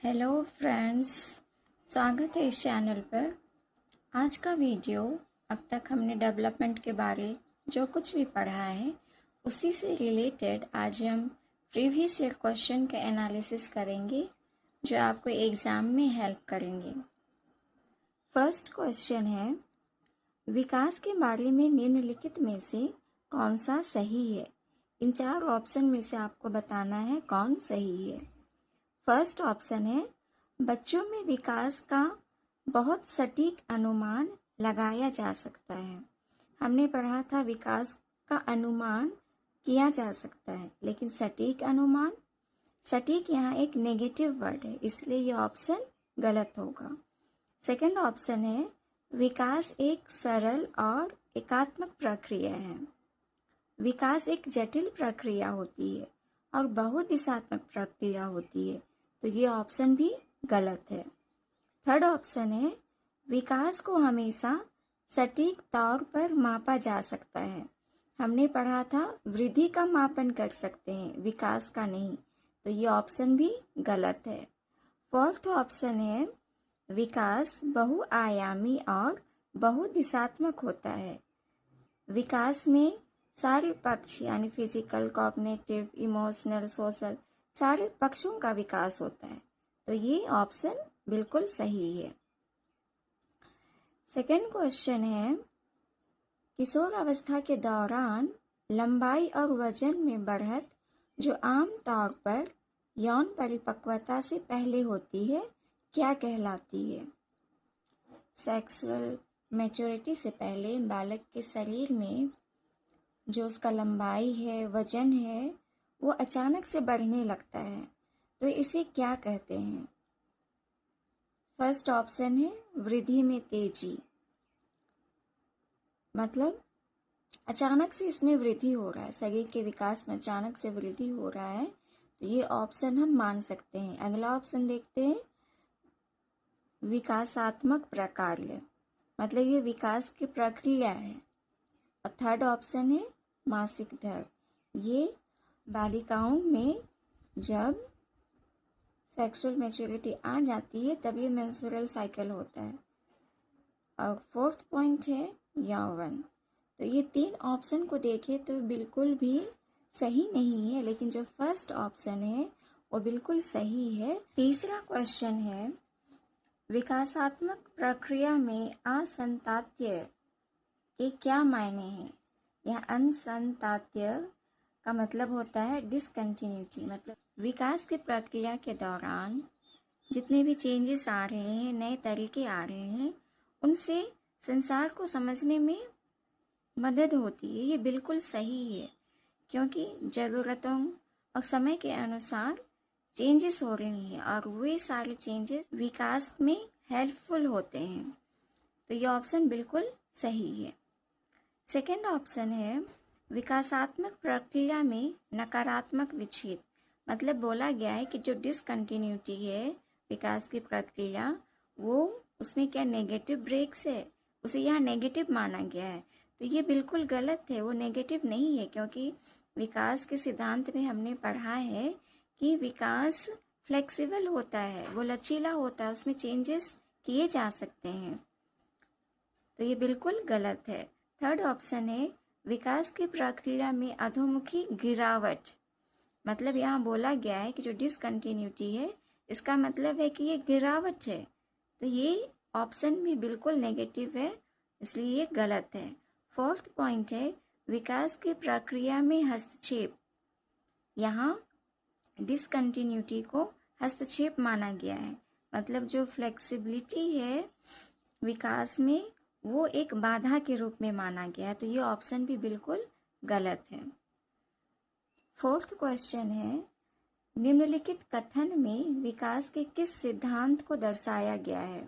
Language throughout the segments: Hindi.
हेलो फ्रेंड्स, स्वागत है इस चैनल पर। आज का वीडियो, अब तक हमने डेवलपमेंट के बारे जो कुछ भी पढ़ा है उसी से रिलेटेड आज हम प्रीवियस ईयर क्वेश्चन के एनालिसिस करेंगे जो आपको एग्ज़ाम में हेल्प करेंगे। फर्स्ट क्वेश्चन है, विकास के बारे में निम्नलिखित में से कौन सा सही है। इन चार ऑप्शन में से आपको बताना है कौन सही है। फर्स्ट ऑप्शन है, बच्चों में विकास का बहुत सटीक अनुमान लगाया जा सकता है। हमने पढ़ा था विकास का अनुमान किया जा सकता है, लेकिन सटीक अनुमान, सटीक यहाँ एक नेगेटिव वर्ड है, इसलिए ये ऑप्शन गलत होगा। सेकंड ऑप्शन है, विकास एक सरल और एकात्मक प्रक्रिया है। विकास एक जटिल प्रक्रिया होती है और बहुदिशात्मक प्रक्रिया होती है, तो ये ऑप्शन भी गलत है। थर्ड ऑप्शन है, विकास को हमेशा सटीक तौर पर मापा जा सकता है। हमने पढ़ा था वृद्धि का मापन कर सकते हैं, विकास का नहीं, तो ये ऑप्शन भी गलत है। फोर्थ ऑप्शन है, विकास बहुआयामी और बहुदिशात्मक होता है। विकास में सारे पक्ष यानी फिजिकल, कॉग्निटिव, इमोशनल, सोशल, सारे पक्षों का विकास होता है, तो ये ऑप्शन बिल्कुल सही है। सेकंड क्वेश्चन है, किशोर अवस्था के दौरान लंबाई और वजन में बढ़त जो आम तौर पर यौन परिपक्वता से पहले होती है, क्या कहलाती है। सेक्सुअल मैच्योरिटी से पहले बालक के शरीर में जो उसका लंबाई है, वजन है, वो अचानक से बढ़ने लगता है, तो इसे क्या कहते हैं। फर्स्ट ऑप्शन है वृद्धि में तेजी, मतलब अचानक से इसमें वृद्धि हो रहा है, शरीर के विकास में अचानक से वृद्धि हो रहा है, तो ये ऑप्शन हम मान सकते हैं। अगला ऑप्शन देखते हैं, विकासात्मक प्रक्रिया, मतलब ये विकास की प्रक्रिया है। और थर्ड ऑप्शन है मासिक धर्म, ये बालिकाओं में जब सेक्सुअल मैच्योरिटी आ जाती है तब ये मेंस्ट्रुअल साइकिल होता है। और फोर्थ पॉइंट है यौवन। तो ये तीन ऑप्शन को देखें तो बिल्कुल भी सही नहीं है, लेकिन जो फर्स्ट ऑप्शन है वो बिल्कुल सही है। तीसरा क्वेश्चन है, विकासात्मक प्रक्रिया में असंतात्य के क्या मायने हैं। यह असंतात्य का मतलब होता है डिसकंटिन्यूटी, मतलब विकास की प्रक्रिया के दौरान जितने भी चेंजेस आ रहे हैं, नए तरीके आ रहे हैं, उनसे संसार को समझने में मदद होती है। ये बिल्कुल सही है, क्योंकि ज़रूरतों और समय के अनुसार चेंजेस हो रही हैं और वे सारे चेंजेस विकास में हेल्पफुल होते हैं, तो ये ऑप्शन बिल्कुल सही है। सेकेंड ऑप्शन है, विकासात्मक प्रक्रिया में नकारात्मक विच्छेद, मतलब बोला गया है कि जो डिसकंटिन्यूटी है विकास की प्रक्रिया, वो उसमें क्या नेगेटिव ब्रेक्स है, उसे यहाँ नेगेटिव माना गया है, तो ये बिल्कुल गलत है। वो नेगेटिव नहीं है, क्योंकि विकास के सिद्धांत में हमने पढ़ा है कि विकास फ्लेक्सिबल होता है, वो लचीला होता है, उसमें चेंजेस किए जा सकते हैं, तो ये बिल्कुल गलत है। थर्ड ऑप्शन है, विकास की प्रक्रिया में अधोमुखी गिरावट, मतलब यहाँ बोला गया है कि जो डिसकंटिन्यूटी है इसका मतलब है कि ये गिरावट है, तो ये ऑप्शन भी बिल्कुल नेगेटिव है, इसलिए ये गलत है। फोर्थ पॉइंट है, विकास की प्रक्रिया में हस्तक्षेप, यहाँ डिसकंटिन्यूटी को हस्तक्षेप माना गया है, मतलब जो फ्लेक्सिबिलिटी है विकास में वो एक बाधा के रूप में माना गया है, तो ये ऑप्शन भी बिल्कुल गलत है। फोर्थ क्वेश्चन है, निम्नलिखित कथन में विकास के किस सिद्धांत को दर्शाया गया है।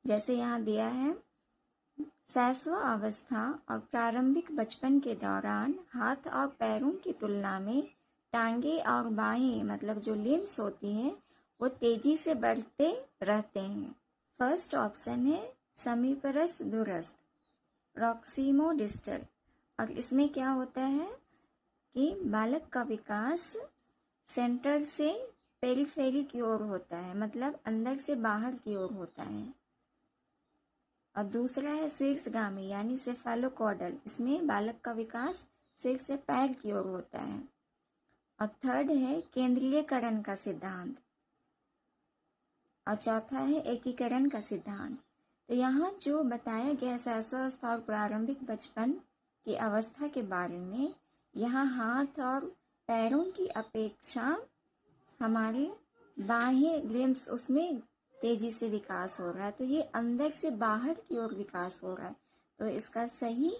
जैसे यहाँ दिया है, शैशव अवस्था और प्रारंभिक बचपन के दौरान हाथ और पैरों की तुलना में टांगे और बाहें, मतलब जो लिम्स होती हैं, वो तेजी से बढ़ते रहते हैं। फर्स्ट ऑप्शन है समीपरस्थ दूरस्थ, प्रॉक्सिमो डिस्टल, और इसमें क्या होता है कि बालक का विकास सेंटर से पेरिफेरी की ओर होता है, मतलब अंदर से बाहर की ओर होता है। और दूसरा है शीर्षगामी यानी सेफेलोकॉर्डल, इसमें बालक का विकास सिर से पैर की ओर होता है। और थर्ड है केंद्रीयकरण का सिद्धांत, और चौथा है एकीकरण का सिद्धांत। तो यहाँ जो बताया गया शैशवावस्था और प्रारंभिक बचपन की अवस्था के बारे में, यहाँ हाथ और पैरों की अपेक्षा हमारे बाह्य लिम्स उसमें तेजी से विकास हो रहा है, तो ये अंदर से बाहर की ओर विकास हो रहा है। तो इसका सही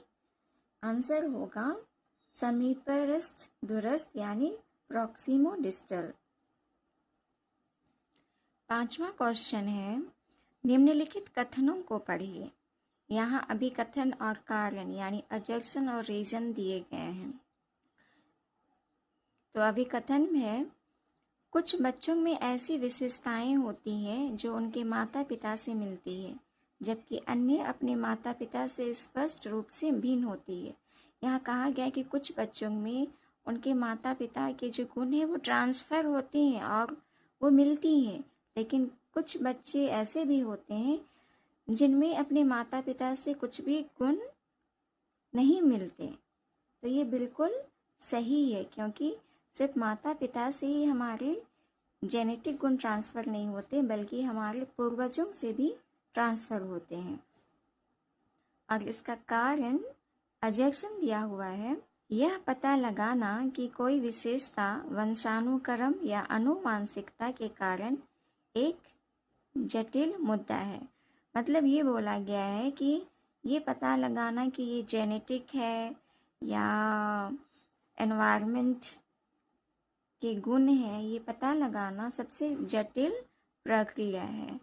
आंसर होगा समीपस्थ दूरस्थ यानी प्रॉक्सिमो डिस्टल। 5वां क्वेश्चन है, निम्नलिखित कथनों को पढ़िए। यहाँ अभिकथन और कारण यानी अजर्सन और रीजन दिए गए हैं। तो अभिकथन में है, कुछ बच्चों में ऐसी विशेषताएं होती हैं जो उनके माता पिता से मिलती है, जबकि अन्य अपने माता पिता से स्पष्ट रूप से भिन्न होती है। यहाँ कहा गया कि कुछ बच्चों में उनके माता पिता के जो गुण हैं वो ट्रांसफ़र होते हैं और वो मिलती हैं, लेकिन कुछ बच्चे ऐसे भी होते हैं जिनमें अपने माता पिता से कुछ भी गुण नहीं मिलते। तो ये बिल्कुल सही है, क्योंकि सिर्फ माता पिता से ही हमारे जेनेटिक गुण ट्रांसफ़र नहीं होते, बल्कि हमारे पूर्वजों से भी ट्रांसफ़र होते हैं। और इसका कारण अजर्सन दिया हुआ है, यह पता लगाना कि कोई विशेषता वंशानुक्रम या आनुवांशिकता के कारण एक जटिल मुद्दा है। मतलब ये बोला गया है कि ये पता लगाना कि ये जेनेटिक है या एनवायरनमेंट के गुण हैं, ये पता लगाना सबसे जटिल प्रक्रिया है।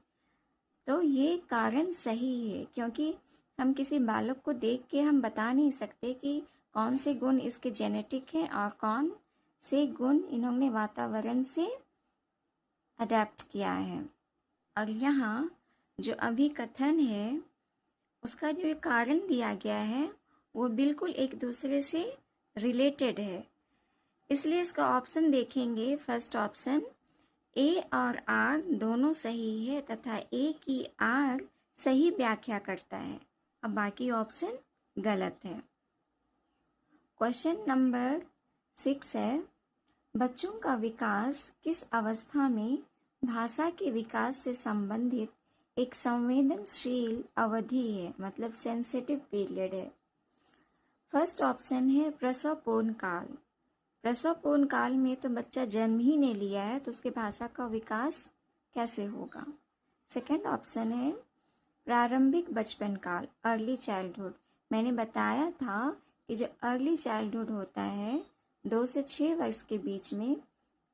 तो ये कारण सही है, क्योंकि हम किसी बालक को देख के हम बता नहीं सकते कि कौन से गुण इसके जेनेटिक हैं और कौन से गुण इन्होंने वातावरण से अडेप्ट किया है। और यहाँ जो अभिकथन है उसका जो कारण दिया गया है वो बिल्कुल एक दूसरे से रिलेटेड है, इसलिए इसका ऑप्शन देखेंगे। फर्स्ट ऑप्शन ए और आर दोनों सही है तथा ए की आर सही व्याख्या करता है, अब बाकी ऑप्शन गलत है। क्वेश्चन नंबर 6 है, बच्चों का विकास किस अवस्था में भाषा के विकास से संबंधित एक संवेदनशील अवधि है, मतलब सेंसिटिव पीरियड है। फर्स्ट ऑप्शन है प्रसव पूर्ण काल। प्रसव पूर्ण काल में तो बच्चा जन्म ही नहीं लिया है, तो उसके भाषा का विकास कैसे होगा। सेकंड ऑप्शन है प्रारंभिक बचपन काल, अर्ली चाइल्डहुड। मैंने बताया था कि जो अर्ली चाइल्डहुड होता है 2 से 6 वर्ष के बीच में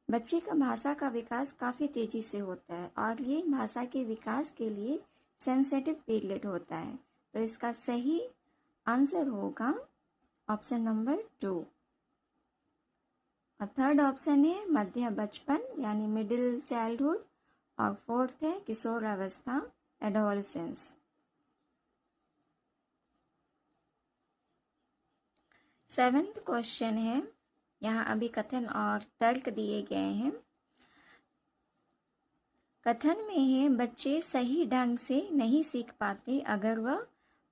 बच्चे का भाषा का विकास काफ़ी तेज़ी से होता है और ये भाषा के विकास के लिए सेंसिटिव पीरियड होता है। तो इसका सही आंसर होगा ऑप्शन नंबर 2। और थर्ड ऑप्शन है मध्य बचपन यानी मिडिल चाइल्डहुड, और फोर्थ है किशोर अवस्था, एडोलसेंस। 7th क्वेश्चन है, यहाँ अभी कथन और तर्क दिए गए हैं। कथन में है बच्चे सही ढंग से नहीं सीख पाते अगर वह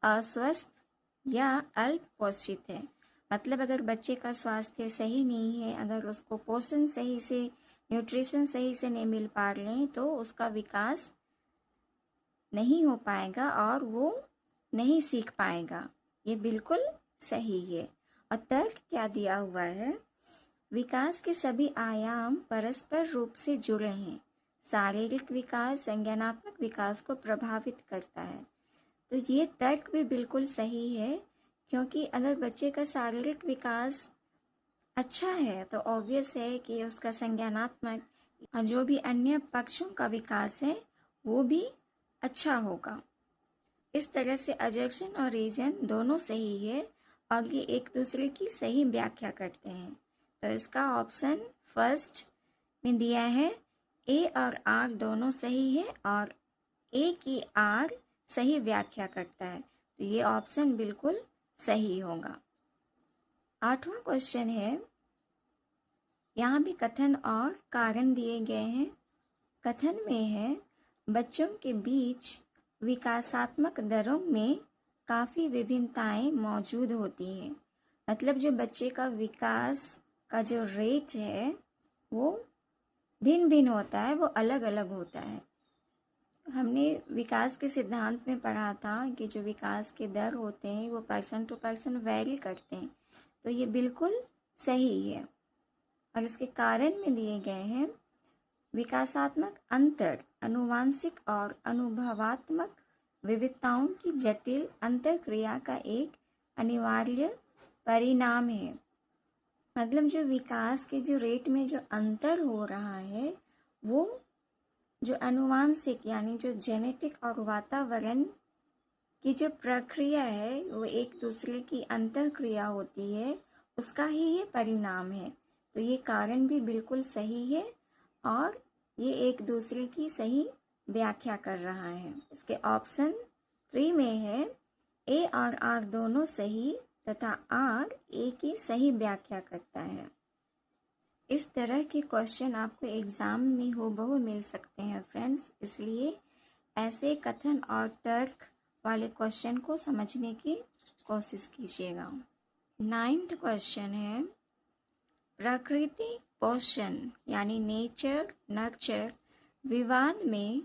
अस्वस्थ या अल्प पोषित है। मतलब अगर बच्चे का स्वास्थ्य सही नहीं है, अगर उसको पोषण सही से, न्यूट्रिशन सही से नहीं मिल पा रहे हैं, तो उसका विकास नहीं हो पाएगा और वो नहीं सीख पाएगा। ये बिल्कुल सही है। और तर्क क्या दिया हुआ है, विकास के सभी आयाम परस्पर रूप से जुड़े हैं। शारीरिक विकास संज्ञानात्मक विकास को प्रभावित करता है। तो ये तर्क भी बिल्कुल सही है, क्योंकि अगर बच्चे का शारीरिक विकास अच्छा है तो ऑब्वियस है कि उसका संज्ञानात्मक और जो भी अन्य पक्षों का विकास है वो भी अच्छा होगा। इस तरह से अजर्सन और रीजन दोनों सही है और ये एक दूसरे की सही व्याख्या करते हैं। तो इसका ऑप्शन फर्स्ट में दिया है ए और आर दोनों सही है और ए की आर सही व्याख्या करता है, तो ये ऑप्शन बिल्कुल सही होगा। 8वां क्वेश्चन है, यहाँ भी कथन और कारण दिए गए हैं। कथन में है बच्चों के बीच विकासात्मक दरों में काफ़ी विभिन्नताएं मौजूद होती हैं। मतलब जो बच्चे का विकास का जो रेट है वो भिन्न भिन्न होता है, वो अलग अलग होता है। हमने विकास के सिद्धांत में पढ़ा था कि जो विकास के दर होते हैं वो पर्सन टू पर्सन वैरी करते हैं, तो ये बिल्कुल सही है। और इसके कारण में दिए गए हैं विकासात्मक अंतर आनुवांशिक और अनुभवात्मक विविधताओं की जटिल अंतरक्रिया का एक अनिवार्य परिणाम है। मतलब जो विकास के जो रेट में जो अंतर हो रहा है वो जो अनुवांशिक यानी जो जेनेटिक और वातावरण की जो प्रक्रिया है वो एक दूसरे की अंतरक्रिया होती है, उसका ही ये परिणाम है। तो ये कारण भी बिल्कुल सही है और ये एक दूसरे की सही व्याख्या कर रहा है। इसके ऑप्शन 3 में है ए और आर दोनों सही तथा आर ए की सही व्याख्या करता है। इस तरह के क्वेश्चन आपको एग्ज़ाम में हूबहू मिल सकते हैं फ्रेंड्स, इसलिए ऐसे कथन और तर्क वाले क्वेश्चन को समझने की कोशिश कीजिएगा। 9th क्वेश्चन है प्रकृति पोषण यानी नेचर नर्चर विवाद में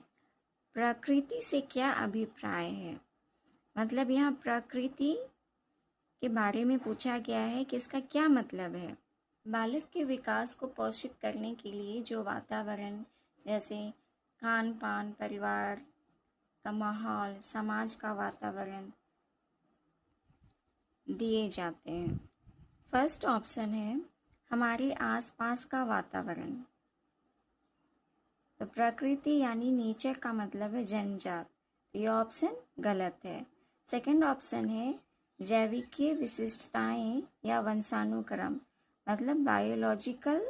प्रकृति से क्या अभिप्राय है। मतलब यहाँ प्रकृति के बारे में पूछा गया है कि इसका क्या मतलब है। बालक के विकास को पोषित करने के लिए जो वातावरण जैसे खान पान, परिवार का माहौल, समाज का वातावरण दिए जाते हैं। फर्स्ट ऑप्शन है हमारे आसपास का वातावरण। तो प्रकृति यानी नेचर का मतलब है जन्मजात, तो ये ऑप्शन गलत है। सेकंड ऑप्शन है जैविकीय विशिष्टताएं या वंशानुक्रम, मतलब बायोलॉजिकल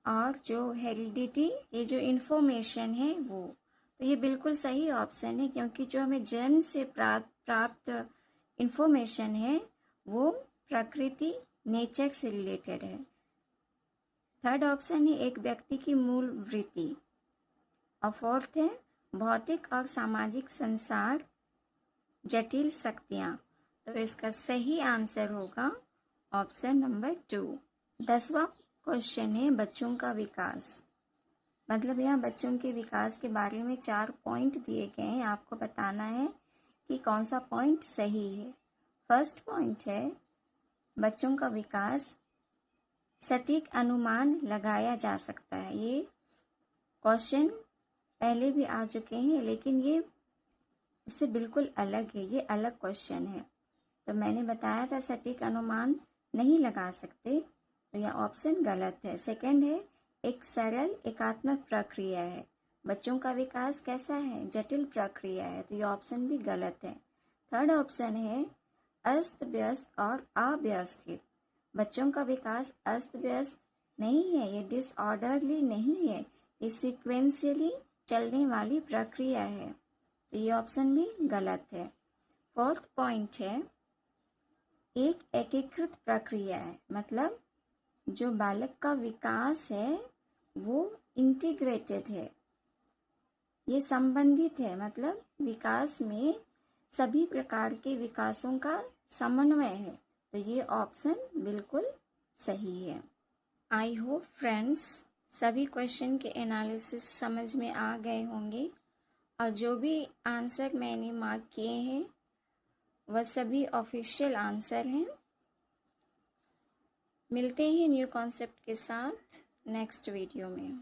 और जो हेरिडिटी ये जो इन्फॉर्मेशन है वो, तो ये बिल्कुल सही ऑप्शन है क्योंकि जो हमें जन्म से प्राप्त इन्फॉर्मेशन है वो प्रकृति नेचर से रिलेटेड है। थर्ड ऑप्शन है एक व्यक्ति की मूल वृत्ति और फोर्थ है भौतिक और सामाजिक संसार जटिल शक्तियाँ, तो इसका सही आंसर होगा ऑप्शन नंबर 2। 10वां क्वेश्चन है बच्चों का विकास। मतलब यहाँ बच्चों के विकास के बारे में 4 पॉइंट दिए गए हैं, आपको बताना है कि कौन सा पॉइंट सही है। फर्स्ट पॉइंट है बच्चों का विकास सटीक अनुमान लगाया जा सकता है। ये क्वेश्चन पहले भी आ चुके हैं लेकिन ये इससे बिल्कुल अलग है, ये अलग क्वेश्चन है। तो मैंने बताया था सटीक अनुमान नहीं लगा सकते, तो यह ऑप्शन गलत है। सेकंड है एक सरल एकात्मक प्रक्रिया है। बच्चों का विकास कैसा है, जटिल प्रक्रिया है, तो यह ऑप्शन भी गलत है। थर्ड ऑप्शन है अस्त व्यस्त और अव्यवस्थित। बच्चों का विकास अस्त व्यस्त नहीं है, ये डिसऑर्डरली नहीं है, ये सीक्वेंशियली चलने वाली प्रक्रिया है, तो ये ऑप्शन भी गलत है। फोर्थ पॉइंट है एक एकीकृत प्रक्रिया है। मतलब जो बालक का विकास है वो इंटीग्रेटेड है, ये संबंधित है। मतलब विकास में सभी प्रकार के विकासों का समन्वय है, तो ये ऑप्शन बिल्कुल सही है। आई होप फ्रेंड्स सभी क्वेश्चन के एनालिसिस समझ में आ गए होंगे और जो भी आंसर मैंने मार्क किए हैं वह सभी ऑफिशियल आंसर हैं। मिलते हैं न्यू कॉन्सेप्ट के साथ नेक्स्ट वीडियो में।